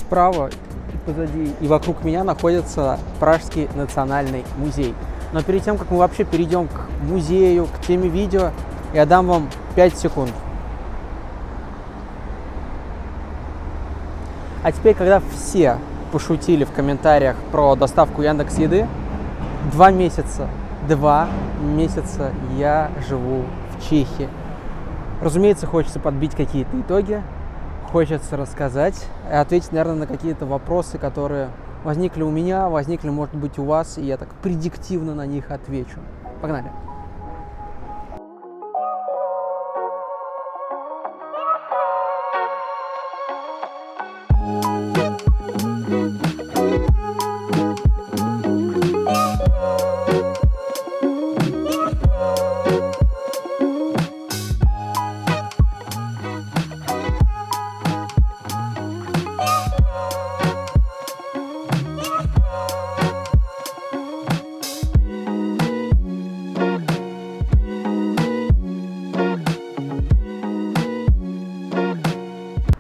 справа и позади, и вокруг меня находится Пражский национальный музей. Но перед тем, как мы вообще перейдем к музею, к теме видео, я дам вам 5 секунд. А теперь, когда все пошутили в комментариях про доставку Яндекс.Еды, 2 месяца я живу в Чехии. Разумеется, хочется подбить какие-то итоги, хочется рассказать и ответить, наверное, на какие-то вопросы, которые возникли у меня, возникли, может быть, у вас, и я так предиктивно на них отвечу. Погнали!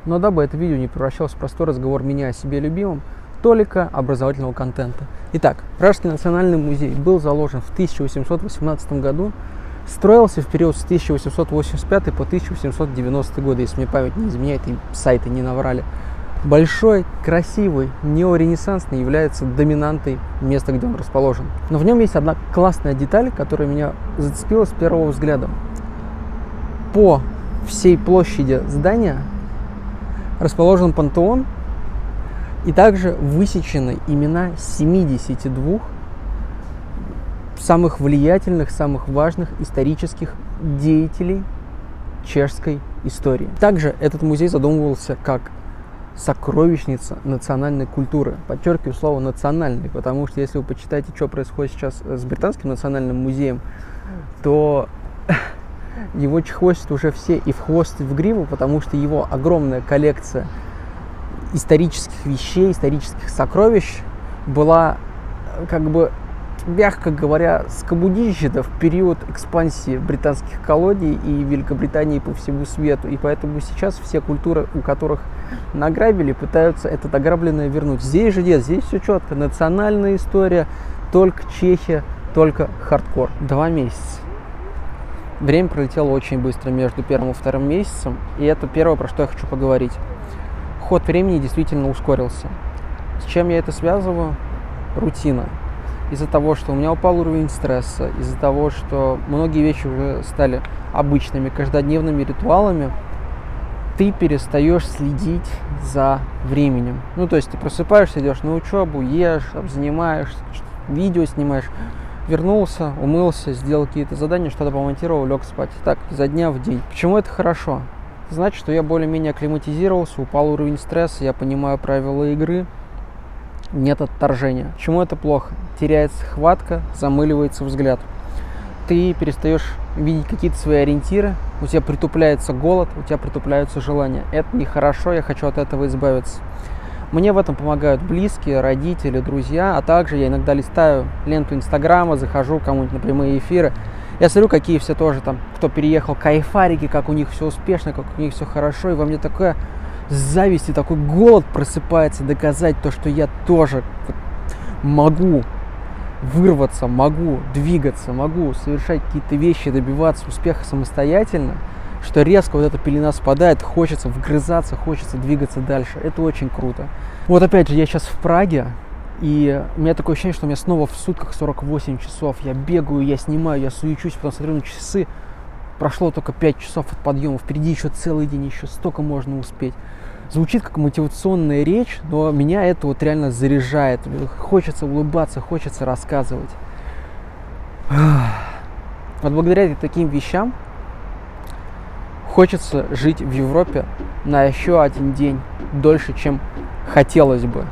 Но дабы это видео не превращалось в простой разговор меня о себе любимом, только образовательного контента. Итак, Пражский национальный музей был заложен в 1818 году, строился в период с 1885 по 1890 годы, если мне память не изменяет и сайты не наврали. Большой, красивый, неоренессансный, является доминантой места, где он расположен. Но в нем есть одна классная деталь, которая меня зацепила с первого взгляда. По всей площади здания расположен пантеон, и также высечены имена 72 самых влиятельных, самых важных исторических деятелей чешской истории. Также этот музей задумывался как сокровищница национальной культуры. Подчеркиваю слово «национальный», потому что если вы почитаете, что происходит сейчас с Британским национальным музеем, то его чехвостят уже все и в хвост, и в гриву, потому что его огромная коллекция исторических вещей, исторических сокровищ была, как бы, мягко говоря, скоммунизирована в период экспансии британских колоний и Великобритании по всему свету. И поэтому сейчас все культуры, у которых награбили, пытаются это награбленное вернуть. Здесь же нет, здесь все четко. Национальная история, только Чехия, только хардкор. 2 месяца. Время пролетело очень быстро между первым и вторым месяцем, и это первое, про что я хочу поговорить. Ход времени действительно ускорился. С чем я это связываю? Рутина. Из-за того, что у меня упал уровень стресса, из-за того, что многие вещи уже стали обычными, каждодневными ритуалами, ты перестаешь следить за временем. Ну, то есть ты просыпаешься, идешь на учебу, ешь, занимаешься, видео снимаешь, вернулся, умылся, сделал какие-то задания, что-то помонтировал, лег спать. Так, изо дня в день. Почему это хорошо? Это значит, что я более-менее акклиматизировался, упал уровень стресса, я понимаю правила игры, нет отторжения. Почему это плохо? Теряется хватка, замыливается взгляд. Ты перестаешь видеть какие-то свои ориентиры, у тебя притупляется голод, у тебя притупляются желания. Это нехорошо, я хочу от этого избавиться. Мне в этом помогают близкие, родители, друзья, а также я иногда листаю ленту Инстаграма, захожу кому-нибудь на прямые эфиры. Я смотрю, какие все тоже там, кто переехал, кайфарики, как у них все успешно, как у них все хорошо. И во мне такая зависть и такой голод просыпается доказать то, что я тоже могу вырваться, могу двигаться, могу совершать какие-то вещи, добиваться успеха самостоятельно, что резко вот эта пелена спадает, хочется вгрызаться, хочется двигаться дальше. Это очень круто. Вот опять же, я сейчас в Праге, и у меня такое ощущение, что у меня снова в сутках 48 часов. Я бегаю, я снимаю, я суечусь, потом смотрю на часы. Прошло только 5 часов от подъема, впереди еще целый день, еще столько можно успеть. Звучит как мотивационная речь, но меня это вот реально заряжает. Хочется улыбаться, хочется рассказывать. Вот благодаря таким вещам хочется жить в Европе на еще один день дольше, чем хотелось бы.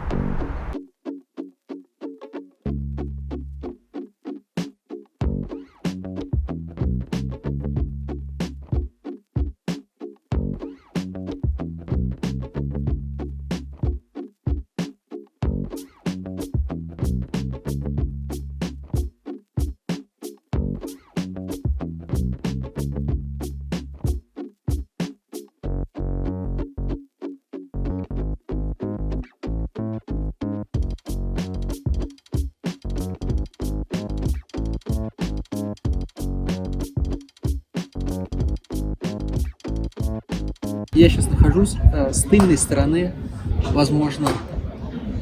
Я сейчас нахожусь с тыльной стороны, возможно,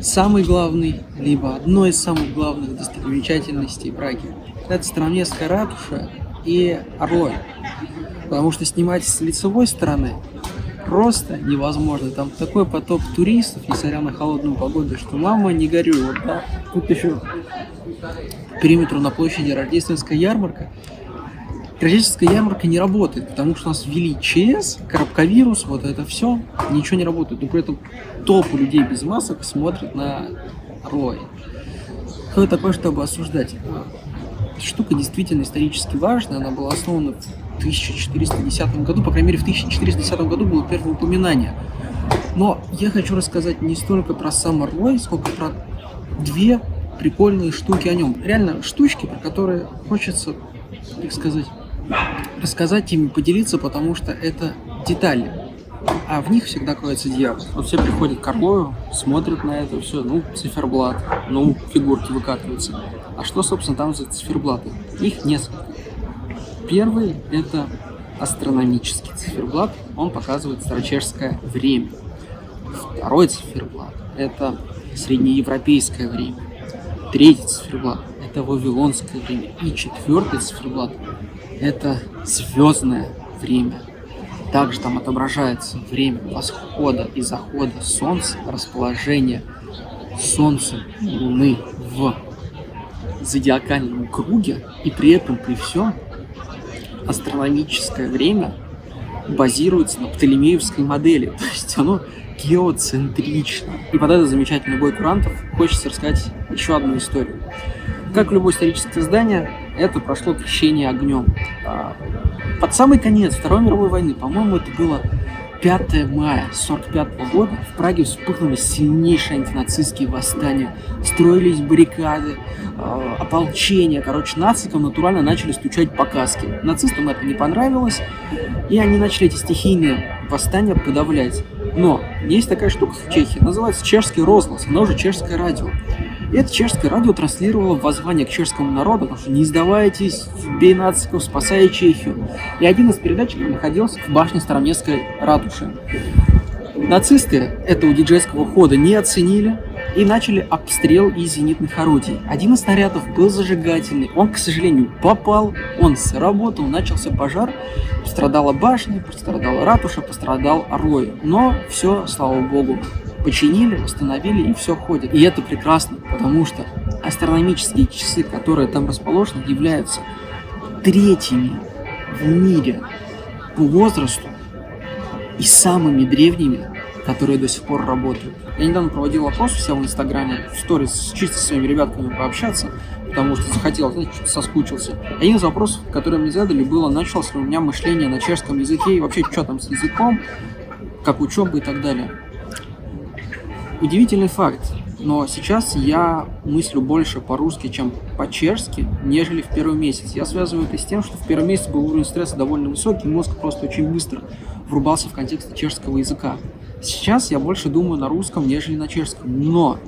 самой главной, либо одной из самых главных достопримечательностей Праги. Это Староместская ратуша и Орлой. Потому что снимать с лицевой стороны просто невозможно. Там такой поток туристов, несмотря на холодную погоду, что мама не горюй. Вот, да? Тут еще по периметру на площади Рождественская ярмарка. Рождественская ярмарка не работает, потому что у нас ввели ЧС, коробковирус, вот это все, ничего не работает. Но при этом толпу людей без масок смотрят на Орлой. Кто такой, чтобы осуждать? Штука действительно исторически важная, она была основана в 1410 году, по крайней мере в 1410 году было первое упоминание. Но я хочу рассказать не столько про сам Орлой, сколько про две прикольные штуки о нем. Реально штучки, про которые хочется, так сказать, рассказать ими, поделиться, потому что это детали. А в них всегда кроется дьявол. Вот все приходят к Орлою, смотрят на это все, циферблат, фигурки выкатываются. А что, собственно, там за циферблаты? Их несколько. Первый – это астрономический циферблат, он показывает старочешское время. Второй циферблат – это среднеевропейское время. Третий циферблат – это вавилонское время. И четвертый циферблат – это звездное время. Также там отображается время восхода и захода Солнца, расположение Солнца и Луны в зодиакальном круге, и при этом, при всем, астрономическое время базируется на птолемеевской модели, то есть оно геоцентрично. И под этот замечательный бой курантов хочется рассказать еще одну историю. Как любое историческое здание, это прошло крещение огнем. Под самый конец Второй мировой войны, по-моему, это было 5 мая 1945 года, в Праге вспыхнули сильнейшие антинацистские восстания, строились баррикады, ополчения. Нацикам натурально начали стучать по каске. Нацистам это не понравилось, и они начали эти стихийные восстания подавлять. Но есть такая штука в Чехии, называется чешский розглас, оно же чешское радио. И это чешское радио транслировало воззвание к чешскому народу, потому что не сдавайтесь, бей нациков, спасай Чехию. И один из передатчиков находился в башне Староместской ратуши. Нацисты этого диджейского хода не оценили и начали обстрел из зенитных орудий. Один из снарядов был зажигательный, он, к сожалению, попал, он сработал, начался пожар, пострадала башня, пострадала ратуша, пострадал Орлой. Но все, слава богу, починили, восстановили, и все ходит. И это прекрасно, потому что астрономические часы, которые там расположены, являются третьими в мире по возрасту и самыми древними, которые до сих пор работают. Я недавно проводил опрос у себя в Инстаграме, в сторис, чисто со своими ребятками пообщаться, потому что захотел, что-то соскучился. Один из вопросов, которые мне задали, было, началось ли у меня мышление на чешском языке, и вообще, что там с языком, как учеба и так далее. Удивительный факт, но сейчас я мыслю больше по-русски, чем по-чешски, нежели в первый месяц. Я связываю это с тем, что в первый месяц был уровень стресса довольно высокий, мозг просто очень быстро врубался в контекст чешского языка. Сейчас я больше думаю на русском, нежели на чешском, но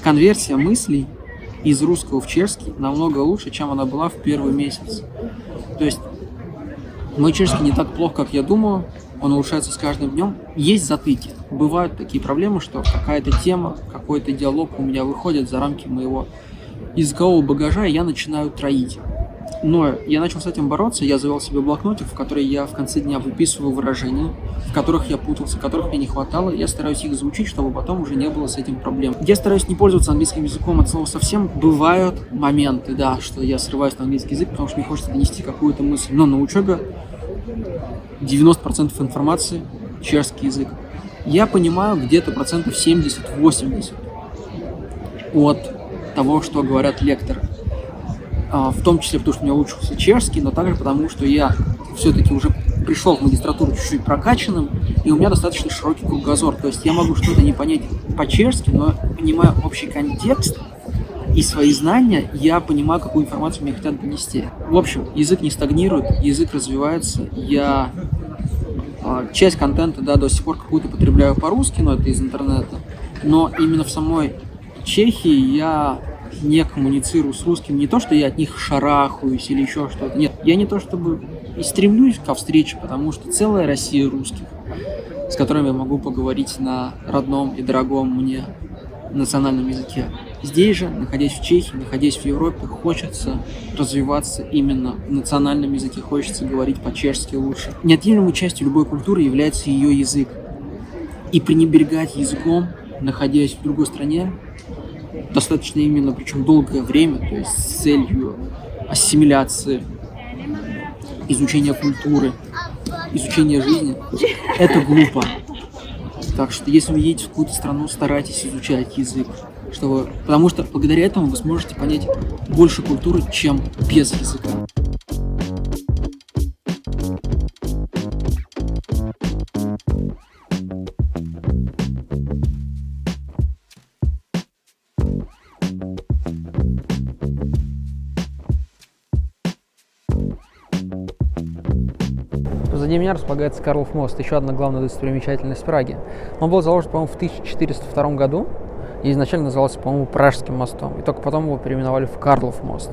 конверсия мыслей из русского в чешский намного лучше, чем она была в первый месяц. То есть мой чешский не так плох, как я думаю, он улучшается с каждым днем. Есть затыки. Бывают такие проблемы, что какая-то тема, какой-то диалог у меня выходит за рамки моего языкового багажа, и я начинаю троить. Но я начал с этим бороться, я завел себе блокнотик, в который я в конце дня выписываю выражения, в которых я путался, которых мне не хватало, и я стараюсь их заучить, чтобы потом уже не было с этим проблем. Я стараюсь не пользоваться английским языком от слова совсем. Бывают моменты, да, что я срываюсь на английский язык, потому что мне хочется донести какую-то мысль. Но на учебе 90% информации чешский язык. Я понимаю где-то 70-80% от того, что говорят лекторы. В том числе потому, что у меня улучшился чешский, но также потому, что я все-таки уже пришел в магистратуру чуть-чуть прокачанным, и у меня достаточно широкий кругозор. То есть я могу что-то не понять по-чешски, но понимаю общий контекст и свои знания, я понимаю, какую информацию мне хотят донести. В общем, язык не стагнирует, язык развивается. Я часть контента, да, до сих пор какую-то потребляю по-русски, но это из интернета. Но именно в самой Чехии я не коммуницирую с русским. Не то, что я от них шарахаюсь или еще что-то. Нет, я не то чтобы и стремлюсь ко встрече, потому что целая Россия русских, с которыми я могу поговорить на родном и дорогом мне национальном языке. Здесь же, находясь в Чехии, находясь в Европе, хочется развиваться именно в национальном языке, хочется говорить по-чешски лучше. Неотъемлемой частью любой культуры является ее язык. И пренебрегать языком, находясь в другой стране, достаточно именно, причем долгое время, то есть с целью ассимиляции, изучения культуры, изучения жизни, это глупо. Так что, если вы едете в какую-то страну, старайтесь изучать язык, потому что благодаря этому вы сможете понять больше культуры, чем без языка. Позади меня располагается Карлов мост, еще одна главная достопримечательность Праги. Он был заложен, по-моему, в 1402 году и изначально назывался, по-моему, Пражским мостом. И только потом его переименовали в Карлов мост.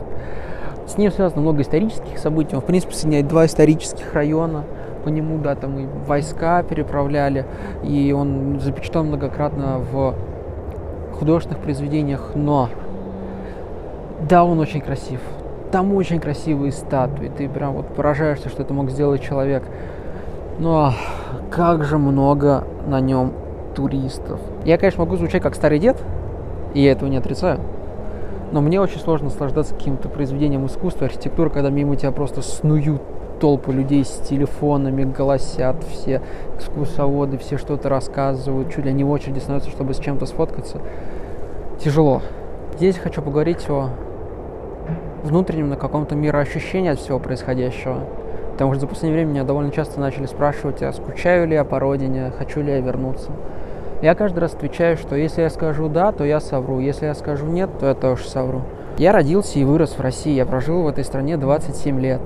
С ним связано много исторических событий. Он, в принципе, соединяет два исторических района. По нему, да, там и войска переправляли, и он запечатлен многократно в художественных произведениях, но да, он очень красив. Там очень красивые статуи, ты прям вот поражаешься, что это мог сделать человек. Но как же много на нем туристов. Я, конечно, могу звучать как старый дед, и я этого не отрицаю, но мне очень сложно наслаждаться каким-то произведением искусства, архитектуры, когда мимо тебя просто снуют толпы людей с телефонами, голосят, все экскурсоводы, все что-то рассказывают, чуть ли не в очереди становятся, чтобы с чем-то сфоткаться. Тяжело. Здесь хочу поговорить о внутреннем на каком-то мироощущении от всего происходящего. Потому что за последнее время меня довольно часто начали спрашивать, а скучаю ли я по родине, хочу ли я вернуться. Я каждый раз отвечаю, что если я скажу да, то я совру, если я скажу нет, то я тоже совру. Я родился и вырос в России, я прожил в этой стране 27 лет.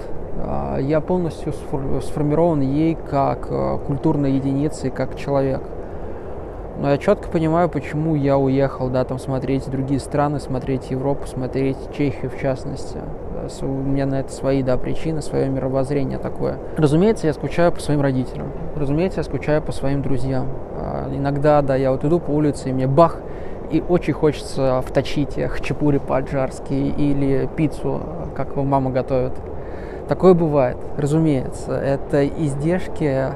Я полностью сформирован ей как культурная единица и как человек. Но я четко понимаю, почему я уехал, да, там смотреть другие страны, смотреть Европу, смотреть Чехию в частности. У меня на это свои, да, причины, свое мировоззрение такое. Разумеется, я скучаю по своим родителям. Разумеется, я скучаю по своим друзьям. Иногда, да, я вот иду по улице, и мне бах, и очень хочется вточить хачапури по-аджарски или пиццу, как его мама готовит. Такое бывает, разумеется. Это издержки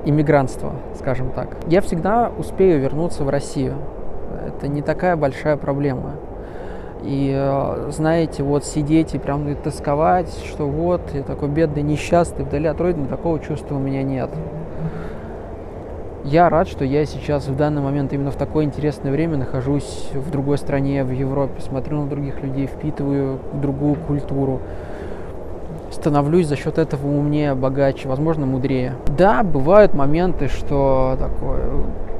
иммигрантства, скажем так. Я всегда успею вернуться в Россию. Это не такая большая проблема. И, знаете, вот сидеть и прям тосковать, что вот, я такой бедный, несчастный, вдали от родины, такого чувства у меня нет. Я рад, что я сейчас в данный момент именно в такое интересное время нахожусь в другой стране, в Европе, смотрю на других людей, впитываю другую культуру. Становлюсь за счет этого умнее, богаче, возможно, мудрее. Да, бывают моменты, что такое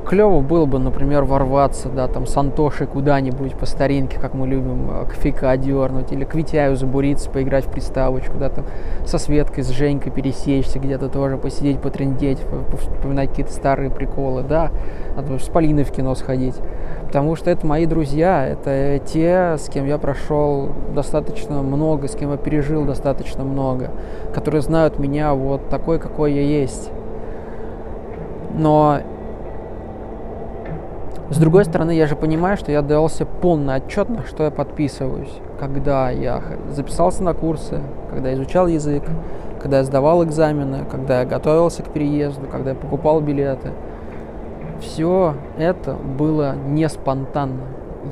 клево было бы, например, ворваться, да, там, с Антошей куда-нибудь по старинке, как мы любим, кофейка дернуть, или к Витяю забуриться, поиграть в приставочку, да, там, со Светкой, с Женькой пересечься где-то тоже, посидеть, потрындеть, вспоминать какие-то старые приколы, да, с Полиной в кино сходить. Потому что это мои друзья, это те, с кем я прошел достаточно много, с кем я пережил достаточно много, которые знают меня вот такой, какой я есть. Но с другой стороны, я же понимаю, что я дался полный отчет, на что я подписываюсь, когда я записался на курсы, когда я изучал язык, когда я сдавал экзамены, когда я готовился к переезду, когда я покупал билеты. Все это было не спонтанно.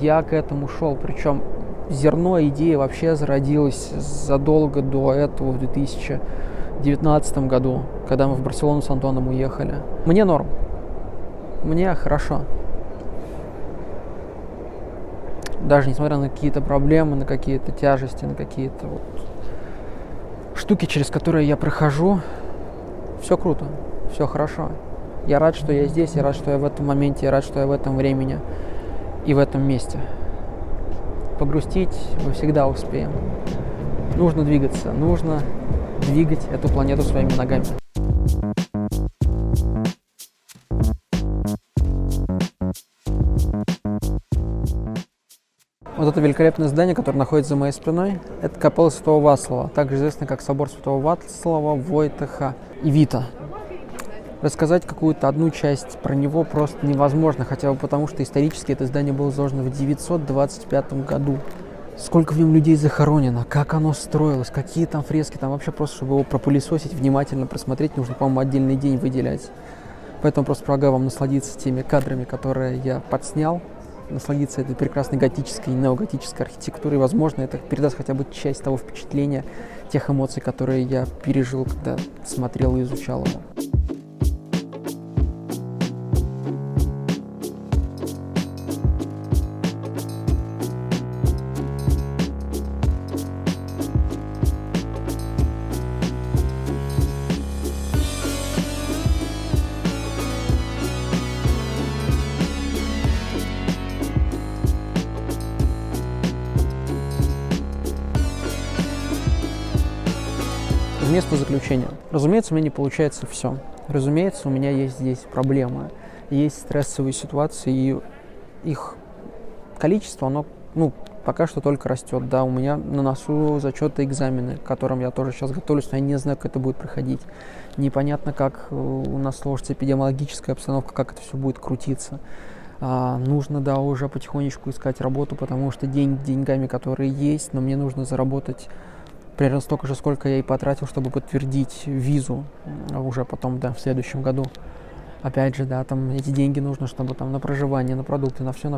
Я к этому шел, причем зерно идеи вообще зародилось задолго до этого, в 2019 году, когда мы в Барселону с Антоном уехали. Мне норм, мне хорошо. Даже несмотря на какие-то проблемы, на какие-то тяжести, на какие-то вот штуки, через которые я прохожу, все круто, все хорошо. Я рад, что я здесь, я рад, что я в этом моменте, я рад, что я в этом времени и в этом месте. Погрустить мы всегда успеем. Нужно двигаться, нужно двигать эту планету своими ногами. Вот это великолепное здание, которое находится за моей спиной, это капелла Святого Вацлава, также известно как собор Святого Вацлава, Войтаха и Вита. Рассказать какую-то одну часть про него просто невозможно, хотя бы потому, что исторически это здание было заложено в 925 году. Сколько в нем людей захоронено, как оно строилось, какие там фрески, там вообще просто, чтобы его пропылесосить, внимательно просмотреть, нужно, по-моему, отдельный день выделять. Поэтому просто предлагаю вам насладиться теми кадрами, которые я подснял, насладиться этой прекрасной готической и неоготической архитектурой. Возможно, это передаст хотя бы часть того впечатления, тех эмоций, которые я пережил, когда смотрел и изучал его. Место заключения. Разумеется, у меня не получается все. Разумеется, у меня есть здесь проблемы, есть стрессовые ситуации, и их количество, оно, пока что только растет. Да, у меня на носу зачеты, экзамены, к которым я тоже сейчас готовлюсь, но я не знаю, как это будет проходить. Непонятно, как у нас сложится эпидемиологическая обстановка, как это все будет крутиться. Нужно, да, уже потихонечку искать работу, потому что деньгами, которые есть, но мне нужно заработать примерно столько же, сколько я и потратил, чтобы подтвердить визу уже потом, да, в следующем году. Опять же, да, там эти деньги нужно, чтобы там на проживание, на продукты, на все,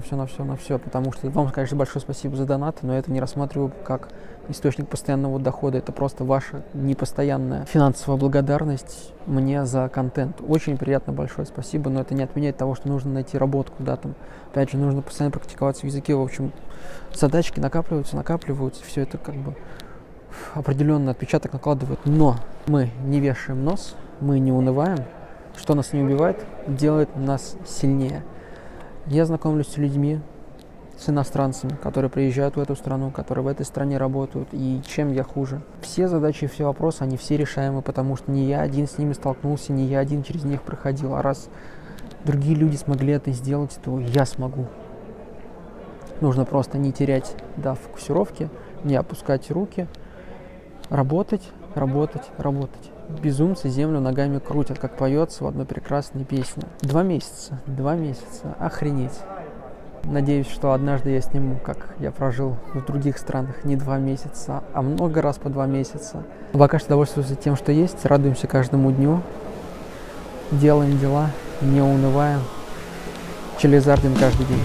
потому что вам, конечно, большое спасибо за донаты, но это не рассматриваю как источник постоянного дохода, это просто ваша непостоянная финансовая благодарность мне за контент. Очень приятно, большое спасибо, но это не отменяет того, что нужно найти работу, да, там, опять же, нужно постоянно практиковаться в языке, в общем, задачки накапливаются, все это как бы определенный отпечаток накладывает, но мы не вешаем нос, мы не унываем. Что нас не убивает, делает нас сильнее. Я знакомлюсь с людьми, с иностранцами, которые приезжают в эту страну, которые в этой стране работают, и чем я хуже. Все задачи, все вопросы, они все решаемы, потому что не я один с ними столкнулся, не я один через них проходил, а раз другие люди смогли это сделать, то я смогу. Нужно просто не терять, да, фокусировки, не опускать руки, работать. Безумцы землю ногами крутят, как поется в одной прекрасной песне. 2 месяца, охренеть. Надеюсь, что однажды я сниму, как я прожил в других странах не 2 месяца, а много раз по 2 месяца. Пока что довольствуемся тем, что есть, радуемся каждому дню, делаем дела, не унываем, челезардим каждый день.